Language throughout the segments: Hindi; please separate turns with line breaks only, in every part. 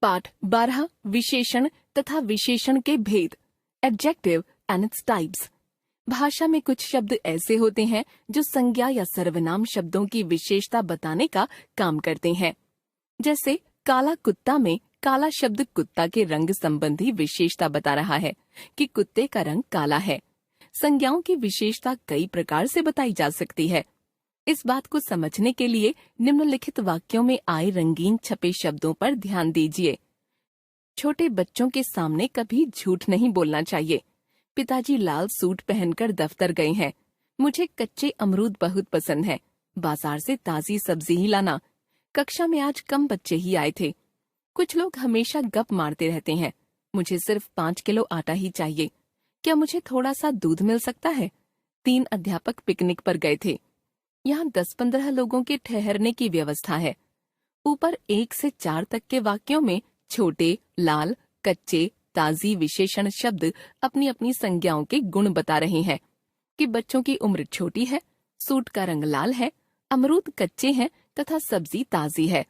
पाठ 12 विशेषण तथा विशेषण के भेद, एडजेक्टिव एंड इट्स टाइप्स। भाषा में कुछ शब्द ऐसे होते हैं जो संज्ञा या सर्वनाम शब्दों की विशेषता बताने का काम करते हैं। जैसे काला कुत्ता में काला शब्द कुत्ता के रंग संबंधी विशेषता बता रहा है कि कुत्ते का रंग काला है। संज्ञाओं की विशेषता कई प्रकार से बताई जा सकती है। इस बात को समझने के लिए निम्नलिखित वाक्यों में आए रंगीन छपे शब्दों पर ध्यान दीजिए। छोटे बच्चों के सामने कभी झूठ नहीं बोलना चाहिए। पिताजी लाल सूट पहनकर दफ्तर गए हैं। मुझे कच्चे अमरूद बहुत पसंद है। बाजार से ताजी सब्जी ही लाना। कक्षा में आज कम बच्चे ही आए थे। कुछ लोग हमेशा गप मारते रहते हैं। मुझे सिर्फ 5 किलो आटा ही चाहिए। क्या मुझे थोड़ा सा दूध मिल सकता है? 3 अध्यापक पिकनिक पर गए थे। यहाँ 10-15 लोगों के ठहरने की व्यवस्था है। ऊपर 1 से 4 तक के वाक्यों में छोटे, लाल, कच्चे, ताजी विशेषण शब्द अपनी अपनी संज्ञाओं के गुण बता रहे हैं कि बच्चों की उम्र छोटी है, सूट का रंग लाल है, अमरूद कच्चे हैं तथा सब्जी ताजी है।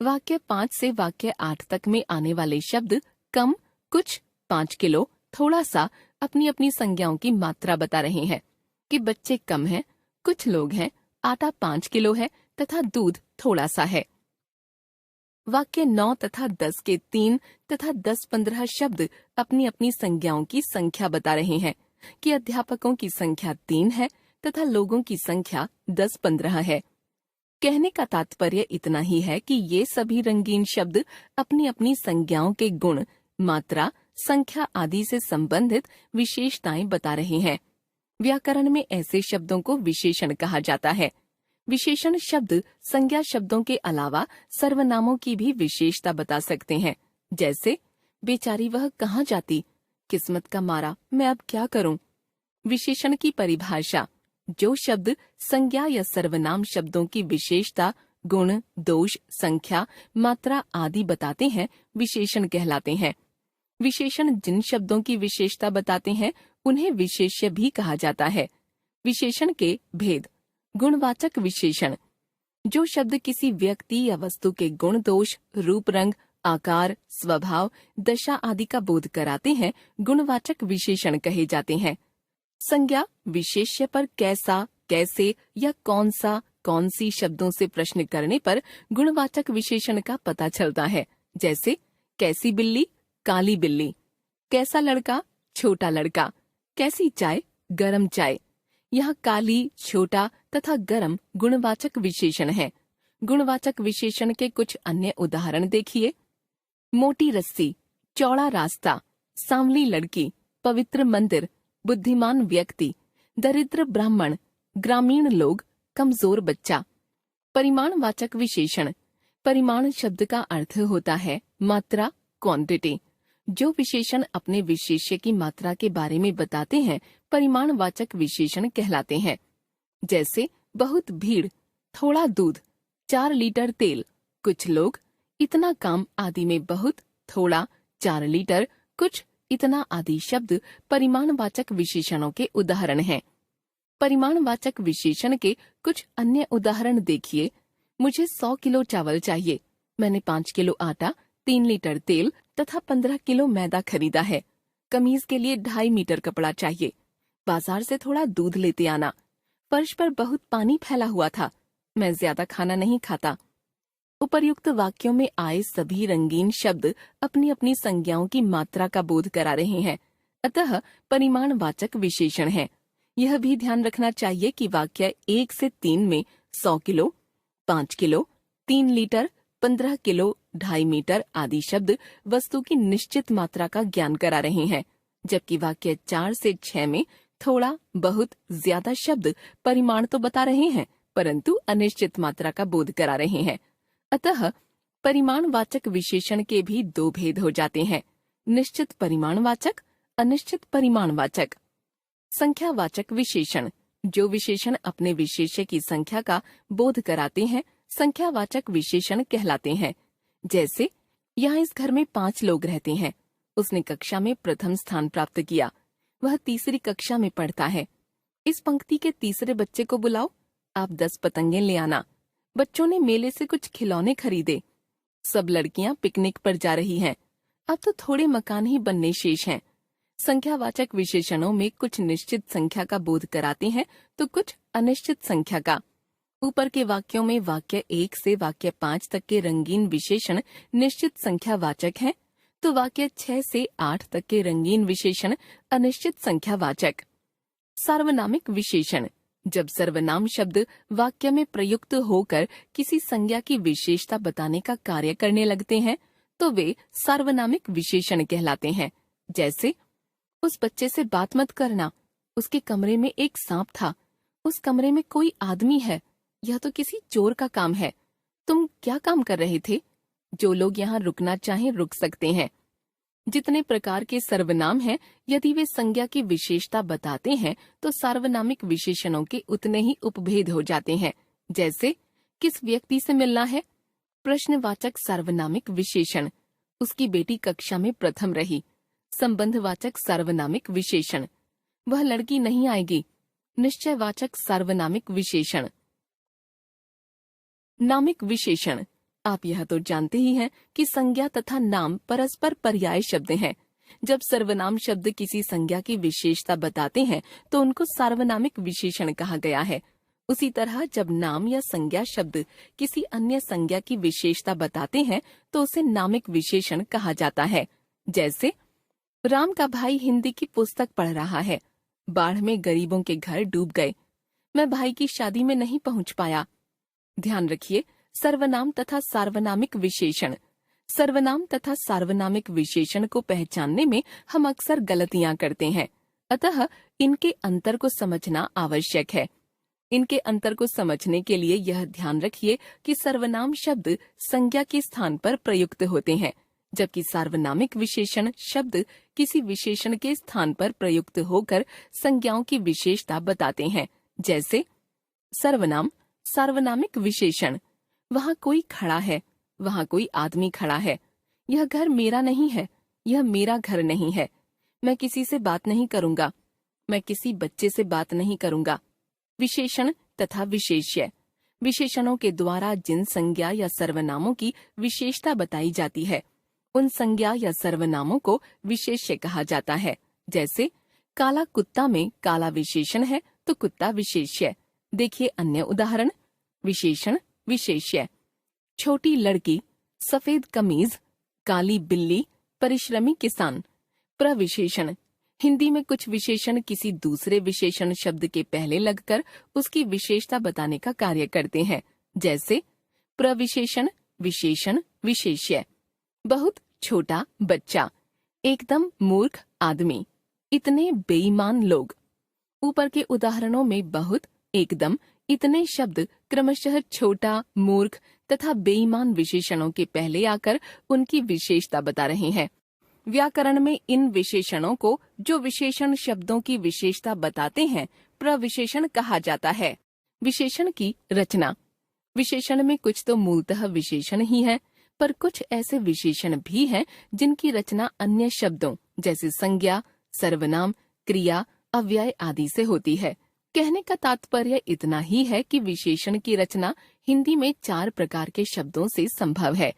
वाक्य 5 से वाक्य 8 तक में आने वाले शब्द कम, कुछ, 5 किलो, थोड़ा सा अपनी अपनी संज्ञाओं की मात्रा बता रहे हैं कि बच्चे कम हैं, कुछ लोग हैं, आटा 5 किलो है तथा दूध थोड़ा सा है। वाक्य 9 तथा 10 के 3 तथा 10-15 शब्द अपनी अपनी संज्ञाओं की संख्या बता रहे हैं कि अध्यापकों की संख्या 3 है तथा लोगों की संख्या 10-15 है। कहने का तात्पर्य इतना ही है कि ये सभी रंगीन शब्द अपनी अपनी संज्ञाओं के गुण, मात्रा, संख्या आदि से संबंधित विशेषताएं बता रहे हैं। व्याकरण में ऐसे शब्दों को विशेषण कहा जाता है। विशेषण शब्द संज्ञा शब्दों के अलावा सर्वनामों की भी विशेषता बता सकते हैं। जैसे बेचारी वह कहाँ जाती, किस्मत का मारा, मैं अब क्या करूं। विशेषण की परिभाषा: जो शब्द संज्ञा या सर्वनाम शब्दों की विशेषता, गुण, दोष, संख्या, मात्रा आदि बताते हैं, विशेषण कहलाते हैं। विशेषण जिन शब्दों की विशेषता बताते हैं उन्हें विशेष्य भी कहा जाता है। विशेषण के भेद: गुणवाचक विशेषण: जो शब्द किसी व्यक्ति या वस्तु के गुण, दोष, रूप, रंग, आकार, स्वभाव, दशा आदि का बोध कराते हैं, गुणवाचक विशेषण कहे जाते हैं। संज्ञा विशेष्य पर कैसा, कैसे या कौन सा, कौन सी शब्दों से प्रश्न करने पर गुणवाचक विशेषण का पता चलता है। जैसे कैसी बिल्ली, काली बिल्ली। कैसा लड़का, छोटा लड़का। कैसी चाय, गरम चाय। यहाँ काली, छोटा तथा गरम गुणवाचक विशेषण हैं। गुणवाचक विशेषण के कुछ अन्य उदाहरण देखिए। मोटी रस्सी, चौड़ा रास्ता, सांवली लड़की, पवित्र मंदिर, बुद्धिमान व्यक्ति, दरिद्र ब्राह्मण, ग्रामीण लोग, कमजोर बच्चा। परिमाणवाचक विशेषण: परिमाण शब्द का अर्थ होता है मात्रा, क्वांटिटी। जो विशेषण अपने विशेष्य की मात्रा के बारे में बताते हैं परिमाणवाचक विशेषण कहलाते हैं। जैसे बहुत भीड़, थोड़ा दूध, 4 लीटर तेल, कुछ लोग, इतना काम आदि में बहुत, थोड़ा, 4 लीटर, कुछ, इतना आदि शब्द परिमाणवाचक विशेषणों के उदाहरण हैं। परिमाणवाचक विशेषण के कुछ अन्य उदाहरण देखिए। मुझे 100 किलो चावल चाहिए। मैंने 5 किलो आटा, 3 लीटर तेल तथा 15 किलो मैदा खरीदा है। कमीज के लिए 2.5 मीटर कपड़ा चाहिए। बाजार से थोड़ा दूध लेते आना। फर्श पर बहुत पानी फैला हुआ था। मैं ज्यादा खाना नहीं खाता। उपर्युक्त वाक्यों में आए सभी रंगीन शब्द अपनी अपनी संज्ञाओं की मात्रा का बोध करा रहे हैं, अतः परिमाणवाचक विशेषण हैं। यह भी ध्यान रखना चाहिए कि वाक्य 1 से 3 में 100 kilo, 5 kilo, 3 litre, 15 kilo, 2.5 metre आदि शब्द वस्तु की निश्चित मात्रा का ज्ञान करा रहे हैं, जबकि वाक्य 4 से 6 में थोड़ा, बहुत, ज्यादा शब्द परिमाण तो बता रहे हैं परंतु अनिश्चित मात्रा का बोध करा रहे हैं। अतः परिमाणवाचक विशेषण के भी 2 भेद हो जाते हैं: निश्चित परिमाणवाचक, अनिश्चित परिमाणवाचक। संख्यावाचक विशेषण: जो विशेषण अपने विशेष्य की संख्या का बोध कराते हैं संख्यावाचक विशेषण कहलाते हैं। जैसे यहाँ इस घर में 5 लोग रहते हैं। उसने कक्षा में प्रथम स्थान प्राप्त किया। वह तीसरी कक्षा में पढ़ता है। इस पंक्ति के तीसरे बच्चे को बुलाओ। आप 10 पतंगे ले आना। बच्चों ने मेले से कुछ खिलौने खरीदे। सब लड़कियां पिकनिक पर जा रही हैं। अब तो थोड़े मकान ही बनने शेष हैं। संख्यावाचक विशेषणों में कुछ निश्चित संख्या का बोध कराते हैं तो कुछ अनिश्चित संख्या का। ऊपर के वाक्यों में वाक्य 1 से वाक्य 5 तक के रंगीन विशेषण निश्चित संख्यावाचक हैं, तो वाक्य 6 से 8 तक के रंगीन विशेषण अनिश्चित संख्यावाचक। सार्वनामिक विशेषण, जब सर्वनाम शब्द वाक्य में प्रयुक्त होकर किसी संज्ञा की विशेषता बताने का कार्य करने लगते हैं तो वे सार्वनामिक विशेषण कहलाते हैं। जैसे, उस बच्चे से बात मत करना, उसके कमरे में एक सांप था, उस कमरे में कोई आदमी है, यह तो किसी चोर का काम है, तुम क्या काम कर रहे थे। जो लोग यहाँ रुकना चाहें रुक सकते हैं। जितने प्रकार के सर्वनाम हैं, यदि वे संज्ञा की विशेषता बताते हैं तो सार्वनामिक विशेषणों के उतने ही उपभेद हो जाते हैं। जैसे, किस व्यक्ति से मिलना है, प्रश्नवाचक सार्वनामिक विशेषण, उसकी बेटी कक्षा में प्रथम रही। संबंधवाचक सार्वनामिक विशेषण, वह लड़की नहीं आएगी। निश्चयवाचक सार्वनामिक विशेषण। नामिक विशेषण, आप यह तो जानते ही हैं कि संज्ञा तथा नाम परस्पर पर्याय शब्द हैं। जब सर्वनाम शब्द किसी संज्ञा की विशेषता बताते हैं तो उनको सार्वनामिक विशेषण कहा गया है। उसी तरह जब नाम या संज्ञा शब्द किसी अन्य संज्ञा की विशेषता बताते हैं तो उसे नामिक विशेषण कहा जाता है। जैसे, राम का भाई हिंदी की पुस्तक पढ़ रहा है, बाढ़ में गरीबों के घर डूब गए, मैं भाई की शादी में नहीं पहुंच पाया। ध्यान रखिए, सर्वनाम तथा सार्वनामिक विशेषण। सर्वनाम तथा सार्वनामिक विशेषण को पहचानने में हम अक्सर गलतियां करते हैं, अतः इनके अंतर को समझना आवश्यक है। इनके अंतर को समझने के लिए यह ध्यान रखिए कि सर्वनाम शब्द संज्ञा के स्थान पर प्रयुक्त होते हैं, जबकि सार्वनामिक विशेषण शब्द किसी विशेषण के स्थान पर प्रयुक्त होकर संज्ञाओं की विशेषता बताते हैं। जैसे, सर्वनाम सार्वनामिक विशेषण, वहाँ कोई खड़ा है, वहाँ कोई आदमी खड़ा है, यह घर मेरा नहीं है, यह मेरा घर नहीं है, मैं किसी से बात नहीं करूँगा, मैं किसी बच्चे से बात नहीं करूँगा। विशेषण तथा विशेष्य, विशेषणों के द्वारा जिन संज्ञा या सर्वनामों की विशेषता बताई जाती है उन संज्ञा या सर्वनामों को विशेष्य कहा जाता है। जैसे, काला कुत्ता में काला विशेषण है तो कुत्ता विशेष्य। देखिए अन्य उदाहरण। विशेषण विशेष्य, छोटी लड़की, सफेद कमीज, काली बिल्ली, परिश्रमी किसान। प्रविशेषण, हिंदी में कुछ विशेषण किसी दूसरे विशेषण शब्द के पहले लगकर उसकी विशेषता बताने का कार्य करते हैं। जैसे, प्रविशेषण विशेषण विशेष्य, बहुत छोटा बच्चा, एकदम मूर्ख आदमी, इतने बेईमान लोग। ऊपर के उदाहरणों में बहुत, एकदम, इतने शब्द क्रमशः छोटा, मूर्ख तथा बेईमान विशेषणों के पहले आकर उनकी विशेषता बता रहे हैं। व्याकरण में इन विशेषणों को जो विशेषण शब्दों की विशेषता बताते हैं प्रविशेषण कहा जाता है। विशेषण की रचना, विशेषण में कुछ तो मूलतः विशेषण ही है, पर कुछ ऐसे विशेषण भी हैं जिनकी रचना अन्य शब्दों जैसे संज्ञा, सर्वनाम, क्रिया, अव्यय आदि से होती है। कहने का तात्पर्य इतना ही है कि विशेषण की रचना हिंदी में 4 प्रकार के शब्दों से संभव है।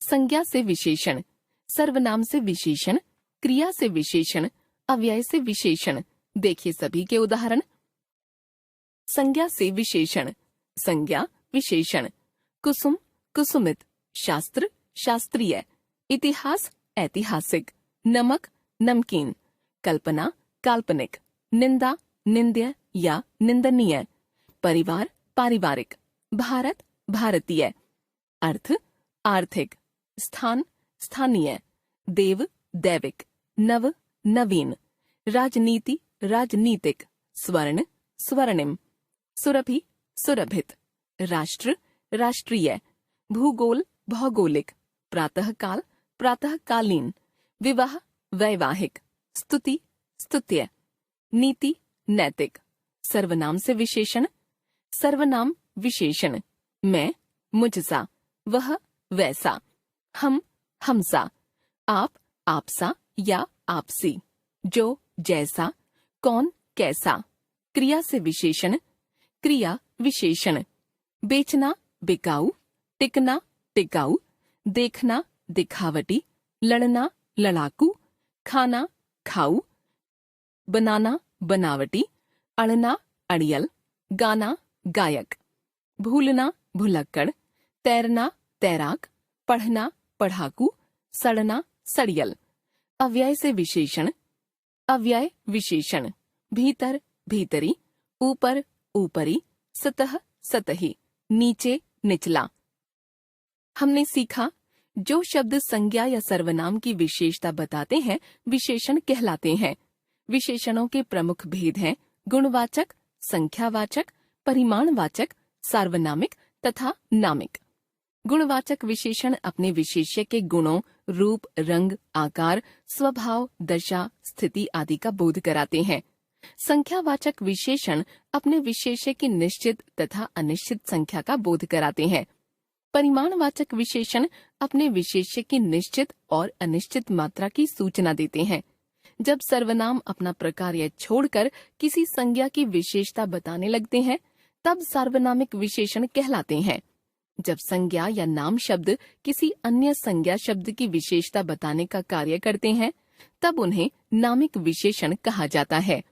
संज्ञा से विशेषण, सर्वनाम से विशेषण, क्रिया से विशेषण, अव्यय से विशेषण। देखिए सभी के उदाहरण। संज्ञा से विशेषण, संज्ञा विशेषण, कुसुम कुसुमित, शास्त्र शास्त्रीय, इतिहास ऐतिहासिक, नमक नमकीन, कल्पना काल्पनिक, निंदा निंद्य या निंदनीय, परिवार पारिवारिक, भारत भारतीय, अर्थ आर्थिक, स्थान स्थानीय, देव दैविक, नव नवीन, राजनीति राजनीतिक, स्वर्ण स्वर्णिम, सुरभि सुरभित, राष्ट्र राष्ट्रीय, भूगोल भौगोलिक, प्रातःकाल प्रातःकालीन, विवाह वैवाहिक, स्तुति स्तुत्य, नीति नैतिक। सर्वनाम से विशेषण, सर्वनाम विशेषण, मैं मुझसा, वह वैसा, हम हमसा, आप आपसा या आपसी, जो जैसा, कौन कैसा। क्रिया से विशेषण, क्रिया विशेषण, बेचना बिकाऊ, टिकना टिकाऊ, देखना दिखावटी, लड़ना लड़ाकू, खाना खाऊ, बनाना बनावटी, अड़ना अड़ियल, गाना गायक, भूलना भुलक्कड़, तैरना तैराक, पढ़ना पढ़ाकू, सड़ना सड़ियल। अव्यय से विशेषण। अव्यय विशेषण भीतर भीतरी, ऊपर ऊपरी, सतह सतही, नीचे निचला। हमने सीखा जो शब्द संज्ञा या सर्वनाम की विशेषता बताते हैं विशेषण कहलाते हैं। विशेषणों के प्रमुख भेद हैं गुणवाचक, संख्यावाचक, परिमाणवाचक, सार्वनामिक तथा नामिक। गुणवाचक विशेषण अपने विशेष्य के गुणों, रूप, रंग, आकार, स्वभाव, दशा, स्थिति आदि का बोध कराते हैं। संख्यावाचक विशेषण अपने विशेष्य की निश्चित तथा अनिश्चित संख्या का बोध कराते हैं। परिमाणवाचक विशेषण अपने विशेष्य की निश्चित और अनिश्चित मात्रा की सूचना देते हैं। जब सर्वनाम अपना प्रकार छोड़कर किसी संज्ञा की विशेषता बताने लगते हैं तब सार्वनामिक विशेषण कहलाते हैं। जब संज्ञा या नाम शब्द किसी अन्य संज्ञा शब्द की विशेषता बताने का कार्य करते हैं तब उन्हें नामिक विशेषण कहा जाता है।